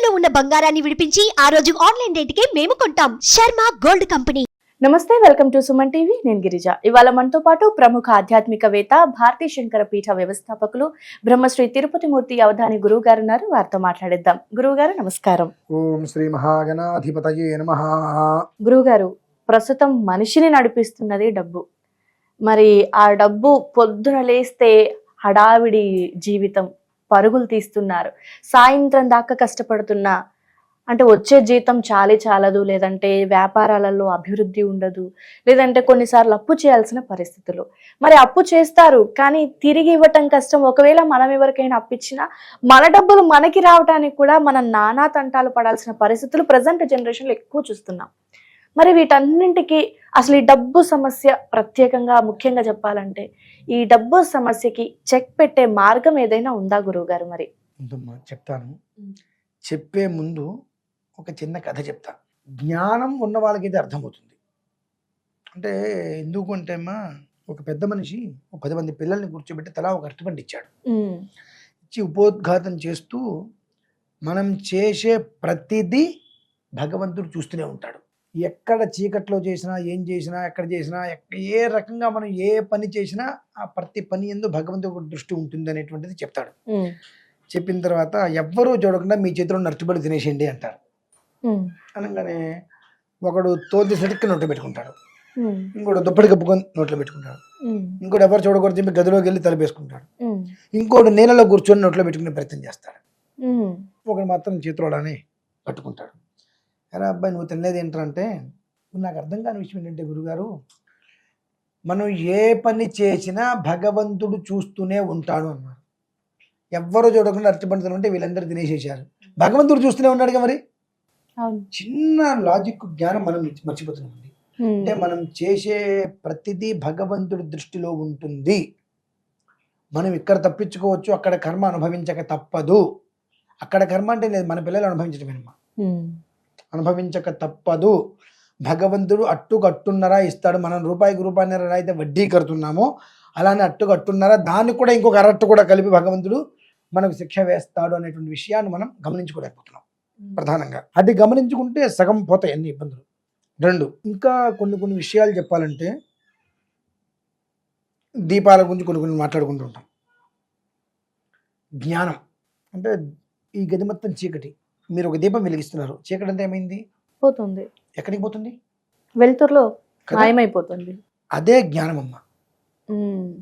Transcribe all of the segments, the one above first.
ఇంట్లో ఉన్న బంగారాన్ని విడిపించి ఆ రోజు ఆన్లైన్ రేటుకే మేము కొంటాం. Sharma gold company. నమస్తే, వెల్కమ్ టు సుమన్ టీవీ. నేను గిరిజ. ఇవాళ మనతో పాటు ప్రముఖ ఆధ్యాత్మికవేత్త, భారతీ శంకర పీఠ వ్యవస్థాపకులు, బ్రహ్మశ్రీ తిరుపతి మూర్తి అవధాని గురువు గారు ఉన్నారు. వారితో మాట్లాడేద్దాం. గురువు గారు నమస్కారం. ఓం శ్రీ మహాగణాధిపతయే నమః. గురువు గారు, ప్రస్తుతం మనిషిని నడిపిస్తున్నది డబ్బు. మరి ఆ డబ్బు పొద్దున లేస్తే హడావిడి జీవితం, పరుగులు తీస్తున్నారు. సాయంత్రం దాకా కష్టపడుతున్నా అంటే వచ్చే జీతం చాలదు, లేదంటే వ్యాపారాలలో అభివృద్ధి ఉండదు, లేదంటే కొన్నిసార్లు అప్పు చేయాల్సిన పరిస్థితులు. మరి అప్పు చేస్తారు, కానీ తిరిగి ఇవ్వటం కష్టం. ఒకవేళ మనం ఎవరికైనా అప్పిచ్చినా మన డబ్బులు మనకి రావడానికి కూడా మనం నానా తంటాలు పడాల్సిన పరిస్థితులు ప్రజెంట్ జనరేషన్లో ఎక్కువ చూస్తున్నాం. మరి వీటన్నింటికి అసలు ఈ డబ్బు సమస్య ప్రత్యేకంగా ముఖ్యంగా చెప్పాలంటే ఈ డబ్బు సమస్యకి చెక్ పెట్టే మార్గం ఏదైనా ఉందా గురువు గారు? మరి ఉందమ్మా, చెప్తాను. చెప్పే ముందు ఒక చిన్న కథ చెప్తా. జ్ఞానం ఉన్న వాళ్ళకి ఇది అర్థమవుతుంది. అంటే ఎందుకు అంటే అమ్మా, ఒక పెద్ద మనిషి ఒక 10 మంది పిల్లల్ని కూర్చోబెట్టి తలా ఒక అరటిపండు ఇచ్చాడు. ఇచ్చి ఉపోద్ఘాతం చేస్తూ, మనం చేసే ప్రతిదీ భగవంతుడు చూస్తూనే ఉంటాడు. ఎక్కడ చీకట్లో చేసినా, ఏం చేసినా, ఎక్కడ చేసినా, ఏ రకంగా మనం ఏ పని చేసినా ఆ ప్రతి పని యందు భగవంతుడి దృష్టి ఉంటుంది అనేటువంటిది చెప్తాడు. చెప్పిన తర్వాత ఎవ్వరూ చూడకుండా మీ చేతిలో నరటిబడి తినేసేయండి అంటారు. అనగానే ఒకడు తోలు తీసి నోట్లో పెట్టుకుంటాడు, ఇంకోటి దుప్పటి కప్పుకొని నోట్లో పెట్టుకుంటాడు, ఇంకోటి ఎవరు చూడకూడదు చెప్పి గదిలోకి వెళ్ళి తలపేసుకుంటాడు, ఇంకోటి నీళ్ళలో కూర్చొని నోట్లో పెట్టుకునే ప్రయత్నం చేస్తాడు, ఒకడు మాత్రం చేతిలో అలానే పట్టుకుంటాడు. అరే అబ్బాయి, నువ్వు తినలేదు ఏంటంటే, నాకు అర్థం కాని విషయం ఏంటంటే గురుగారు, మనం ఏ పని చేసినా భగవంతుడు చూస్తూనే ఉంటాడు అన్నారు. ఎవ్వరూ చూడకుండా అరటిపండు తినంటే వీళ్ళందరూ తినేసేసారు, భగవంతుడు చూస్తూనే ఉన్నాడుగా. మరి చిన్న లాజిక్ జ్ఞానం మనం మర్చిపోతున్నామండి. అంటే మనం చేసే ప్రతిదీ భగవంతుడి దృష్టిలో ఉంటుంది. మనం ఇక్కడ తప్పించుకోవచ్చు, అక్కడ కర్మ అనుభవించక తప్పదు. అక్కడ కర్మ అంటే లేదు, మన పిల్లలు అనుభవించడమేనమ్మా. అనుభవించక తప్పదు. భగవంతుడు అట్టున్నర ఇస్తాడు. మనం రూపాయికి రూపాయిన్నర అయితే వడ్డీ కడుతున్నామో అలానే అట్టున్నర, దాన్ని కూడా ఇంకొక అరట్టు కూడా కలిపి భగవంతుడు మనకు శిక్ష వేస్తాడు అనేటువంటి విషయాన్ని మనం గమనించుకోలేకపోతున్నాం. ప్రధానంగా అది గమనించుకుంటే సగం పోతాయి అన్ని ఇబ్బందులు. 2, ఇంకా కొన్ని విషయాలు చెప్పాలంటే, దీపాల గురించి కొన్ని మాట్లాడుకుంటూ ఉంటాం. జ్ఞానం అంటే ఈ గది మొత్తం చీకటి, మీరు ఒక దీపం వెలిగిస్తున్నారు, చీకటి అంతా ఏమైంది? పోతుంది. ఎక్కడికి పోతుంది? వెలుతురులో మాయమైపోతుంది. అదే జ్ఞానం అమ్మ.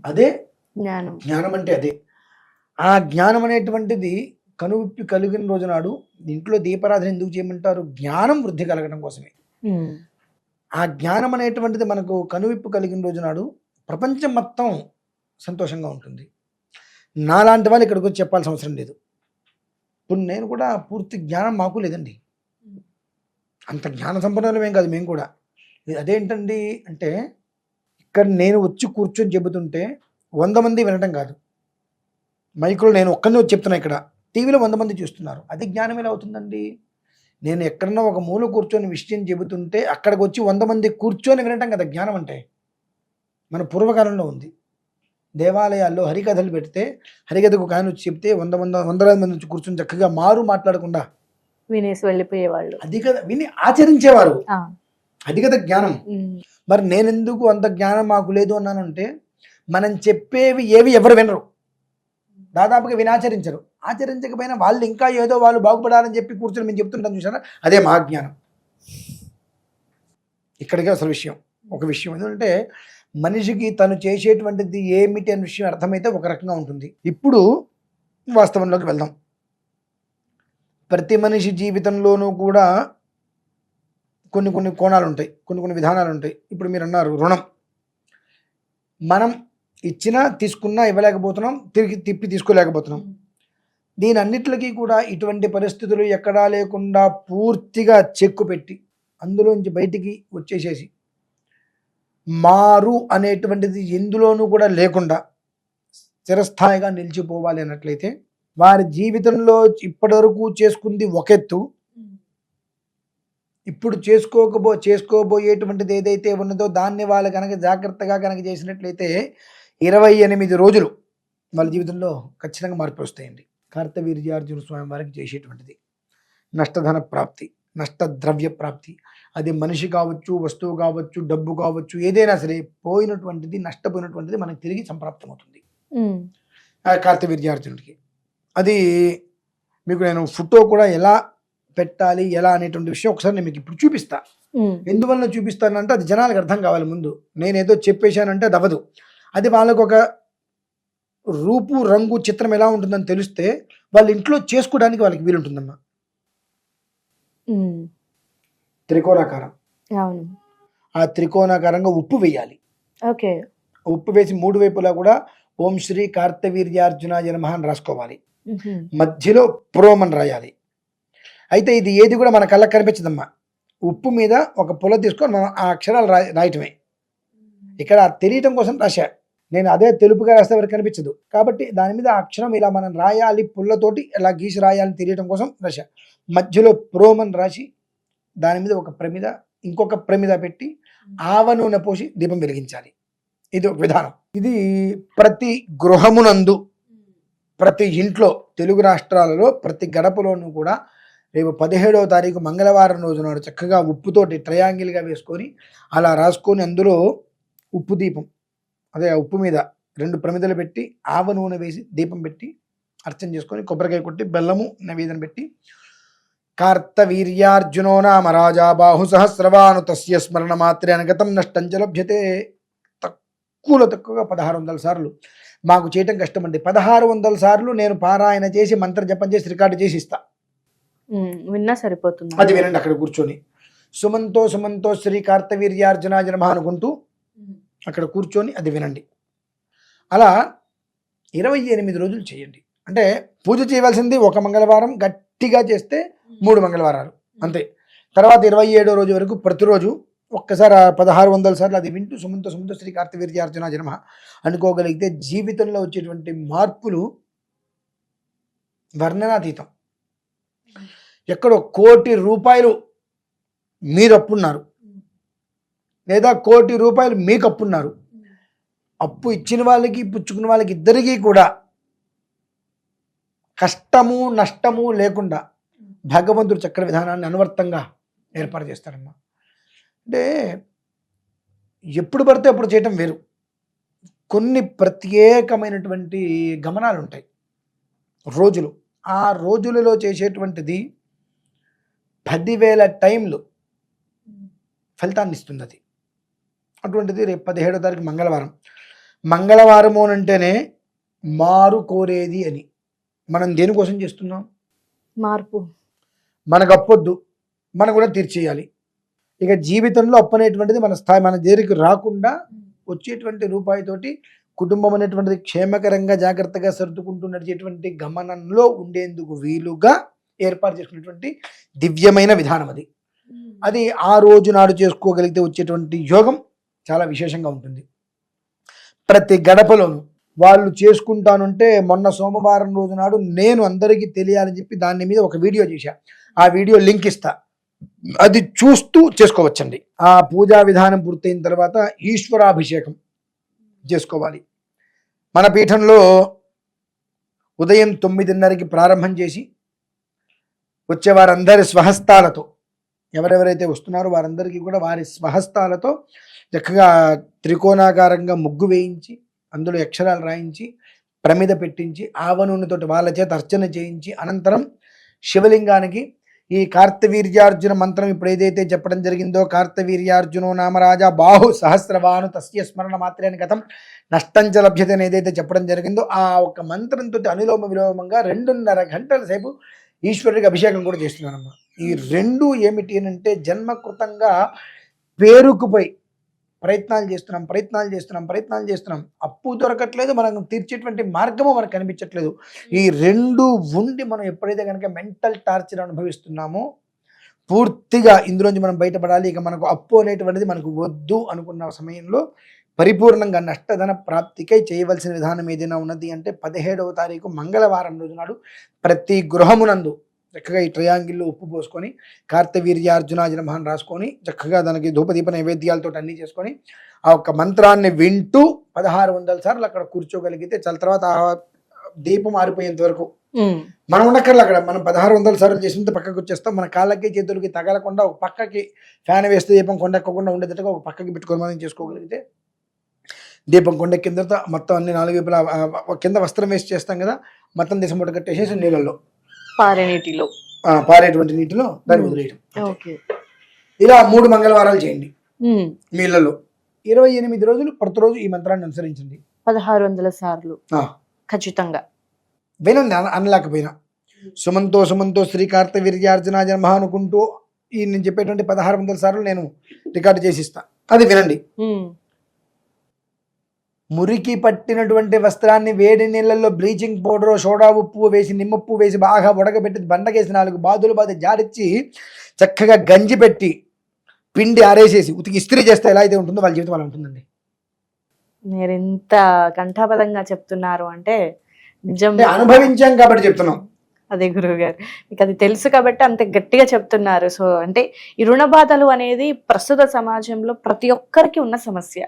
అదే జ్ఞానం. జ్ఞానం అంటే అదే. ఆ జ్ఞానం అనేటువంటిది కనువిప్పి కలిగిన రోజునాడు ఇంట్లో దీపారాధన ఎందుకు చేయమంటారు? జ్ఞానం వృద్ధి కలగడం కోసమే. ఆ జ్ఞానం అనేటువంటిది మనకు కనువిప్పు కలిగిన రోజునాడు ప్రపంచం మొత్తం సంతోషంగా ఉంటుంది. నాలాంటి వాళ్ళు ఇక్కడికి వచ్చి చెప్పాల్సిన అవసరం లేదు. ఇప్పుడు నేను కూడా పూర్తి జ్ఞానం మాకు లేదండి, అంత జ్ఞాన సంపన్నులమేం కాదు మేము కూడా. అదేంటండి అంటే, ఇక్కడ నేను వచ్చి కూర్చొని చెబుతుంటే 100 మంది వినటం కాదు, మైక్లో నేను ఒక్కరిని వచ్చి చెప్తున్నా, ఇక్కడ టీవీలో 100 మంది చూస్తున్నారు. అది జ్ఞానం ఎలా అవుతుందండి? నేను ఎక్కడన్నా ఒక మూల కూర్చొని విషయం చెబుతుంటే అక్కడికి వచ్చి 100 మంది కూర్చొని వినటం కదా జ్ఞానం అంటే. మన పూర్వకాలంలో ఉంది. దేవాలయాల్లో హరికథలు పెడితే హరికథకు ఒక ఆయన వచ్చి చెప్తే వందలాది మంది వచ్చి కూర్చొని చక్కగా మారు మాట్లాడకుండా వినేసి వెళ్ళిపోయేవాళ్ళు. అది కదా విని ఆచరించేవారు. అది కదా జ్ఞానం. మరి నేనెందుకు అంత జ్ఞానం మాకు లేదు అన్నానంటే, మనం చెప్పేవి ఏవి ఎవరు వినరు, దాదాపుగా వినాచరించరు. ఆచరించకపోయినా వాళ్ళు ఇంకా ఏదో వాళ్ళు బాగుపడాలని చెప్పి కూర్చొని మేము చెప్తుంటాం చూసారా, అదే మహాజ్ఞానం. ఇక్కడికి అసలు ఒక విషయం ఏంటంటే, మనిషికి తను చేసేటువంటిది ఏమిటి అనే విషయం అర్థమైతే ఒక రకంగా ఉంటుంది. ఇప్పుడు వాస్తవంలోకి వెళ్దాం. ప్రతి మనిషి జీవితంలోనూ కూడా కొన్ని కోణాలు ఉంటాయి, కొన్ని విధానాలు ఉంటాయి. ఇప్పుడు మీరు అన్నారు రుణం. మనం ఇచ్చినా తీసుకున్నా ఇవ్వలేకపోతున్నాం, తిరిగి తిప్పి తీసుకోలేకపోతున్నాం. దీని అన్నిటికీ కూడా ఇటువంటి పరిస్థితులు ఎక్కడా లేకుండా పూర్తిగా చెక్కు పెట్టి అందులోంచి బయటికి వచ్చేసేసి మారు అనేటువంటిది ఎందులోనూ కూడా లేకుండా చిరస్థాయిగా నిలిచిపోవాలి అన్నట్లయితే, వారి జీవితంలో ఇప్పటివరకు చేసుకుంది ఒక ఎత్తు, ఇప్పుడు చేసుకోబోయేటువంటిది ఏదైతే ఉన్నదో దాన్ని వాళ్ళు కనుక జాగ్రత్తగా కనుక చేసినట్లయితే 28 రోజులు వాళ్ళ జీవితంలో ఖచ్చితంగా మార్పు వస్తాయండి. కార్తవీర్యార్జున స్వామి వారికి చేసేటువంటిది నష్టధన ప్రాప్తి, నష్టద్రవ్య ప్రాప్తి. అది మనిషి కావచ్చు, వస్తువు కావచ్చు, డబ్బు కావచ్చు, ఏదైనా సరే పోయినటువంటిది, నష్టపోయినటువంటిది మనకి తిరిగి సంప్రాప్తమవుతుంది ఆ కార్తవీర్యార్జునుడికి. అది మీకు నేను ఫోటో కూడా ఎలా పెట్టాలి, ఎలా అనేటువంటి విషయం ఒకసారి నేను మీకు ఇప్పుడు చూపిస్తా. ఎందువల్ల చూపిస్తానంటే అది జనాలకు అర్థం కావాలి. ముందు నేనేదో చెప్పేశానంటే అది అవ్వదు. అది వాళ్ళకు ఒక రూపు, రంగు, చిత్రం ఎలా ఉంటుందని తెలిస్తే వాళ్ళ ఇంట్లో చేసుకోవడానికి వాళ్ళకి వీలుంటుందమ్మా. త్రికోణాకారం, అవును, ఆ త్రికోణాకారంగా ఉప్పు వేయాలి. ఓకే, ఉప్పు వేసి 3 వైపులా కూడా ఓం శ్రీ కార్తవీర్యార్జునాయ నమః అని రాసుకోవాలి. మధ్యలో ప్రోమని రాయాలి. అయితే ఇది ఏది కూడా మన కళ్ళకి కనిపించదమ్మా. ఉప్పు మీద ఒక పుల్ల తీసుకొని మనం ఆ అక్షరాలు రాయటమే. ఇక్కడ తెలియటం కోసం రాశా నేను. అదే తెలుపుగా రాస్తే ఎవరికి కనిపించదు కాబట్టి దాని మీద ఆ అక్షరం ఇలా మనం రాయాలి, పుల్లతోటి ఇలా గీసి రాయాలని తెలియటం కోసం రాశా. మధ్యలో ప్రోమని రాసి దాని మీద ఒక ప్రమిద, ఇంకొక ప్రమిద పెట్టి ఆవ నూనె పోసి దీపం వెలిగించాలి. ఇది ఒక విధానం. ఇది ప్రతి గృహమునందు, ప్రతి ఇంట్లో, తెలుగు రాష్ట్రాలలో ప్రతి గడపలోనూ కూడా రేపు 17వ తారీఖు మంగళవారం రోజు నాడు చక్కగా ఉప్పుతోటి ట్రయాంగిల్గా వేసుకొని అలా రాసుకొని అందులో ఉప్పు దీపం, అదే ఆ ఉప్పు మీద 2 ప్రమిదలు పెట్టి ఆవ నూనె వేసి దీపం పెట్టి అర్చన చేసుకొని కొబ్బరికాయ కొట్టి బెల్లము నైవేద్యం పెట్టి కార్తవీర్యార్జునో నామ రాజా బాహు సహస్రవాను తస్య స్మరణ మాత్రే అనగతం నష్టంచ లభ్యతే. తక్కువగా 1600 సార్లు. మాకు చేయటం కష్టం అండి. 1600 సార్లు నేను పారాయణ చేసి మంత్ర జపం చేసి రికార్డు చేసి ఇస్తా. విన్నా సరిపోతుంది. అది వినండి అక్కడ కూర్చొని. సుమంతో సుమంతో శ్రీ కార్తవీర్యార్జునాయ నమః అనుకుంటూ అక్కడ కూర్చొని అది వినండి. అలా 28 రోజులు చేయండి. అంటే పూజ చేయవలసింది ఒక మంగళవారం, గట్టిగా చేస్తే 3 మంగళవారాలు అంతే. తర్వాత 27వ రోజు వరకు ప్రతిరోజు ఒక్కసారి 1600 సార్లు అది వింటూ సుమంతో సుమంతో శ్రీ కార్తవీర్యార్జునాయ నమః అనుకోగలిగితే జీవితంలో వచ్చేటువంటి మార్పులు వర్ణనాతీతం. ఎక్కడో 1,00,00,000 రూపాయలు మీరు అప్పున్నారు, లేదా 1,00,00,000 రూపాయలు మీకు అప్పున్నారు. అప్పు ఇచ్చిన వాళ్ళకి, పుచ్చుకున్న వాళ్ళకి ఇద్దరికీ కూడా కష్టము నష్టము లేకుండా భగవంతుడు చక్ర విధానాన్ని అనువర్తంగా ఏర్పాటు చేస్తారమ్మా. అంటే ఎప్పుడు పడితే అప్పుడు చేయటం వేరు. కొన్ని ప్రత్యేకమైనటువంటి గమనాలు ఉంటాయి, రోజులు. ఆ రోజులలో చేసేటువంటిది 10,000 టైంలు ఫలితాన్ని ఇస్తుంది. అది అటువంటిది రేపు 17వ తారీఖు మంగళవారం. మంగళవారము అంటేనే మారు కోరేది అని. మనం దేనికోసం చేస్తున్నాం? మార్పు. మనకు అప్పొద్దు, మనం కూడా తీర్చేయాలి. ఇక జీవితంలో అప్పు అనేటువంటిది మన స్థాయి, మన దగ్గరికి రాకుండా వచ్చేటువంటి రూపాయితోటి కుటుంబం అనేటువంటిది క్షేమకరంగా జాగ్రత్తగా సర్దుకుంటూ నడిచేటువంటి గమనంలో ఉండేందుకు వీలుగా ఏర్పాటు చేసుకునేటువంటి దివ్యమైన విధానం అది. అది ఆ రోజు నాడు చేసుకోగలిగితే వచ్చేటువంటి యోగం చాలా విశేషంగా ఉంటుంది. ప్రతి గడపలోనూ వాళ్ళు చేసుకుంటానంటే మొన్న సోమవారం రోజు నాడు నేను అందరికీ తెలియాలని చెప్పి దాని మీద ఒక వీడియో చేశా. ఆ వీడియో లింక్ ఇస్తా, అది చూస్తూ చేసుకోవచ్చండి. ఆ పూజా విధానం పూర్తయిన తర్వాత ఈశ్వరాభిషేకం చేసుకోవాలి. మన పీఠంలో ఉదయం 9:30కి ప్రారంభం చేసి వచ్చే వారందరి స్వహస్తాలతో, ఎవరెవరైతే వస్తున్నారో వారందరికీ కూడా వారి స్వహస్తాలతో చక్కగా త్రికోణాకారంగా ముగ్గు వేయించి అందులో అక్షరాలు రాయించి ప్రమిద పెట్టించి ఆవ నూనెతోటి వాళ్ళ చేత అర్చన చేయించి అనంతరం శివలింగానికి ఈ కార్తవీర్యార్జున మంత్రం ఇప్పుడు ఏదైతే చెప్పడం జరిగిందో, కార్తవీర్యార్జునో నామరాజా బాహు సహస్రవాను తస్య స్మరణ మాత్రేన గతం నష్టంచ లభ్యత అని ఏదైతే చెప్పడం జరిగిందో ఆ ఒక మంత్రంతో అనులోమ విలోమంగా 2.5 గంటల సేపు ఈశ్వరుడికి అభిషేకం కూడా చేస్తున్నానమ్మా. ఈ 2 ఏమిటి అని అంటే జన్మకృతంగా పేరుకుపోయి ప్రయత్నాలు చేస్తున్నాం, అప్పు దొరకట్లేదు, మనం తీర్చేటువంటి మార్గము మనకు కనిపించట్లేదు. ఈ 2 ఉండి మనం ఎప్పుడైతే కనుక మెంటల్ టార్చర్ అనుభవిస్తున్నామో పూర్తిగా ఇందులోంచి మనం బయటపడాలి. ఇక మనకు అప్పు అనేటువంటిది మనకు వద్దు అనుకున్న సమయంలో పరిపూర్ణంగా నష్టధన ప్రాప్తికై చేయవలసిన విధానం ఏదైనా ఉన్నది అంటే 17వ తారీఖు మంగళవారం రోజు నాడు ప్రతి గృహమునందు చక్కగా ఈ ట్రయాంగిల్లో ఉప్పు పోసుకొని కార్తవీర్యార్జునాయ నమః అని రాసుకొని చక్కగా దానికి ధూపదీప నైవేద్యాలతో అన్నీ చేసుకొని ఆ ఒక్క మంత్రాన్ని వింటూ 1600 సార్లు అక్కడ కూర్చోగలిగితే చాలా తర్వాత ఆ దీపం ఆరిపోయేంత వరకు మనం ఉండక్కర్లే అక్కడ. మనం 1600 సార్లు చేసినంత పక్కకి వచ్చేస్తాం. మన కాళ్ళకి చేతులకి తగలకుండా ఒక పక్కకి ఫ్యాన్ వేస్తే దీపం కొండెక్కకుండా ఉండేటట్టుగా ఒక పక్కకి పెట్టుకొని మనం చేసుకోగలిగితే దీపం కొండెక్కిన తర్వాత మొత్తం అన్ని 4 వైపులా కింద వస్త్రం వేసి చేస్తాం కదా, మొత్తం దేశం మూట కట్టేసేసి నీళ్ళల్లో పారే నీటిలో పారేటువంటి నీటిలో దాన్ని వదిలేయడం. ఓకే. ఇలా 3 మంగళవారాలు చేయండి నీళ్ళలో. 28 రోజులు ప్రతిరోజు ఈ మంత్రాన్ని అనుసరించండి. 1600 సార్లు ఖచ్చితంగా వినండి అనలేకపోయినా. సుమంతో సుమంతో శ్రీకార్త వీర్యార్జున జన్మ అనుకుంటూ ఈ నేను చెప్పేటువంటి 1600 సార్లు నేను రికార్డు చేసి ఇస్తా, అది వినండి. మురికి పట్టినటువంటి వస్త్రాన్ని వేడి నీళ్ళల్లో బ్లీచింగ్ పౌడర్, సోడా ఉప్పు వేసి, నిమ్మప్పు వేసి బాగా ఉడకబెట్టి బండకేసి 4 బాదులు బాది జాడిచ్చి చక్కగా గంజి పెట్టి పిండి ఆరేసేసి ఉతికి ఇస్త్రీ చేస్తే ఎలా అయితే ఉంటుందో వాళ్ళ జీవితం అలా ఉంటుందండి. మీరు ఎంత కంఠాపదంగా చెప్తున్నారు అంటే నిజం, అనుభవించాం కాబట్టి చెప్తున్నాం. అదే గురువు గారు, మీకు అది తెలుసు కాబట్టి అంత గట్టిగా చెప్తున్నారు. సో అంటే ఈ రుణ బాధలు అనేది ప్రస్తుత సమాజంలో ప్రతి ఒక్కరికి ఉన్న సమస్య.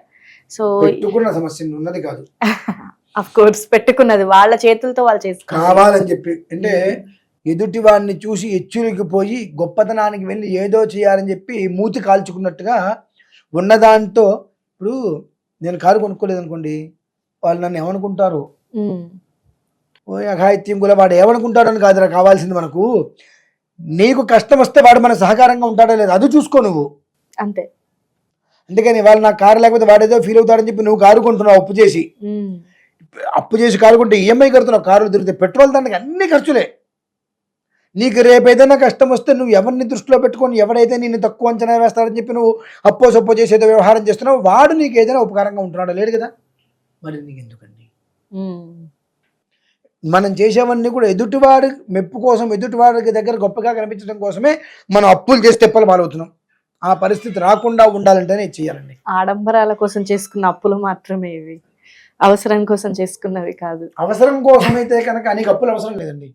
సో పెట్టుకున్న సమస్య ఉన్నది కాదు, అఫ్ కోర్స్ పెట్టుకున్నది వాళ్ళ చేతులతో వాళ్ళు చేసుకోవాలి కావాలని చెప్పి. అంటే ఎదుటి వాడిని చూసి ఎచ్చురికి పోయి గొప్పతనానికి వెళ్ళి ఏదో చేయాలని చెప్పి మూతి కాల్చుకున్నట్టుగా ఉన్నదాంతో. ఇప్పుడు నేను కారు కొనుక్కోలేదు అనుకోండి, వాళ్ళు నన్ను ఏమనుకుంటారు, ఓ అఘాయిత్యం కూడా వాడు ఏమనుకుంటాడు అని కాదురా కావాల్సింది మనకు. నీకు కష్టం వస్తే వాడు మన సహకారంగా ఉంటాడో లేదు అది చూసుకో నువ్వు, అంతే. అందుకని వాళ్ళు నాకు కారు లేకపోతే వాడేదో ఫీల్ అవుతాడని చెప్పి నువ్వు కారు కొంటున్నావు అప్పు చేసి కారు కొంటే ఈఎంఐ కడుతున్నావు, కారులు తిరిగితే పెట్రోల్ దానికి అన్ని ఖర్చులే. నీకు రేపు ఏదైనా కష్టం వస్తే నువ్వు ఎవరిని దృష్టిలో పెట్టుకొని, ఎవడైతే నిన్ను తక్కువ అంచనా వేస్తాడని చెప్పి నువ్వు అప్పో సప్పో చేసి ఏదో వ్యవహారం చేస్తున్నావు, వాడు నీకు ఏదైనా ఉపకారంగా ఉంటున్నాడో లేడు కదా, మరి నీకు ఎందుకండి. మనం చేసేవన్నీ కూడా ఎదుటివాడి మెప్పు కోసం, ఎదుటివాడి దగ్గర గొప్పగా కనిపించడం కోసమే మనం అప్పులు చేసి తెప్పలు పాలవుతున్నాం. ఆ పరిస్థితి రాకుండా ఉండాలంటేనే చేయాలండి. ఆడంబరాల కోసం చేసుకున్న అప్పులు మాత్రమే ఇవి, అవసరం కోసం చేసుకున్నవి కాదు. అవసరం కోసం అయితే కనుక నీకు అప్పులు అవసరం లేదండి.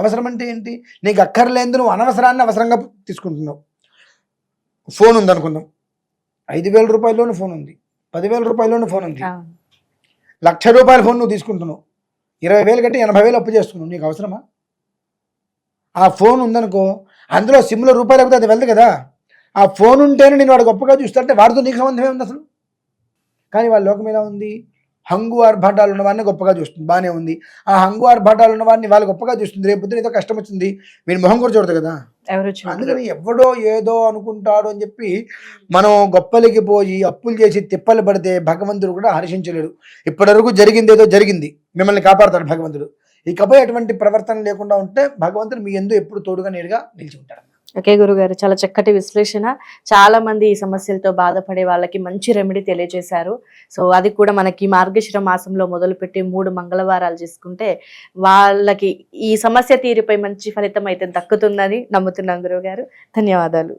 అవసరం అంటే ఏంటి, నీకు అక్కర్లేదు, నువ్వు అనవసరాన్ని అవసరంగా తీసుకుంటున్నావు. ఫోన్ ఉంది అనుకుందాం, 5,000 రూపాయల్లోని ఫోన్ ఉంది, 10,000 రూపాయల్లోని ఫోన్ ఉంది, 1,00,000 రూపాయల ఫోన్ నువ్వు తీసుకుంటున్నావు, 20,000 కట్టి 80,000 అప్పు చేస్తున్నావు. నీకు అవసరమా? ఆ ఫోన్ ఉందనుకో, అందులో సిమ్లో రూపాయలు లేకపోతే అది వెళ్దు కదా. ఆ ఫోన్ ఉంటేనే నేను వాడు గొప్పగా చూస్తుంటే వాడితో నీకు సంబంధమే ఉంది అసలు. కానీ వాళ్ళ లోకం ఎలా ఉంది, హంగు ఆర్భాటాలు ఉన్నవాడిని గొప్పగా చూస్తుంది, బాగానే ఉంది. ఆ హంగు ఆర్భాటాలు ఉన్నవాడిని వాళ్ళు గొప్పగా చూస్తుంది, రేపు పొద్దున ఏదో కష్టం వచ్చింది వీడి మొహం కూడా చూడదు కదా. అందుకని ఎవడో ఏదో అనుకుంటాడు అని చెప్పి మనం గొప్పలకి పోయి అప్పులు చేసి తిప్పలు పడితే భగవంతుడు కూడా హర్షించలేడు. ఇప్పటివరకు జరిగింది ఏదో జరిగింది, మిమ్మల్ని కాపాడతాడు భగవంతుడు. ఇకపై అటువంటి ప్రవర్తన లేకుండా ఉంటే భగవంతుడు మీ యందు ఎప్పుడు తోడుగా నీడుగా నిలిచి ఉంటాడు. ఓకే గురుగారు, చాలా చక్కటి విశ్లేషణ. చాలా మంది ఈ సమస్యలతో బాధపడే వాళ్ళకి మంచి రెమెడీ తెలియజేశారు. సో అది కూడా మనకి మార్గశిర మాసంలో మొదలుపెట్టి 3 మంగళవారాలు చేసుకుంటే వాళ్ళకి ఈ సమస్య తీరుపై మంచి ఫలితం అయితే దక్కుతుందని నమ్ముతున్నాం గురువుగారు. ధన్యవాదాలు.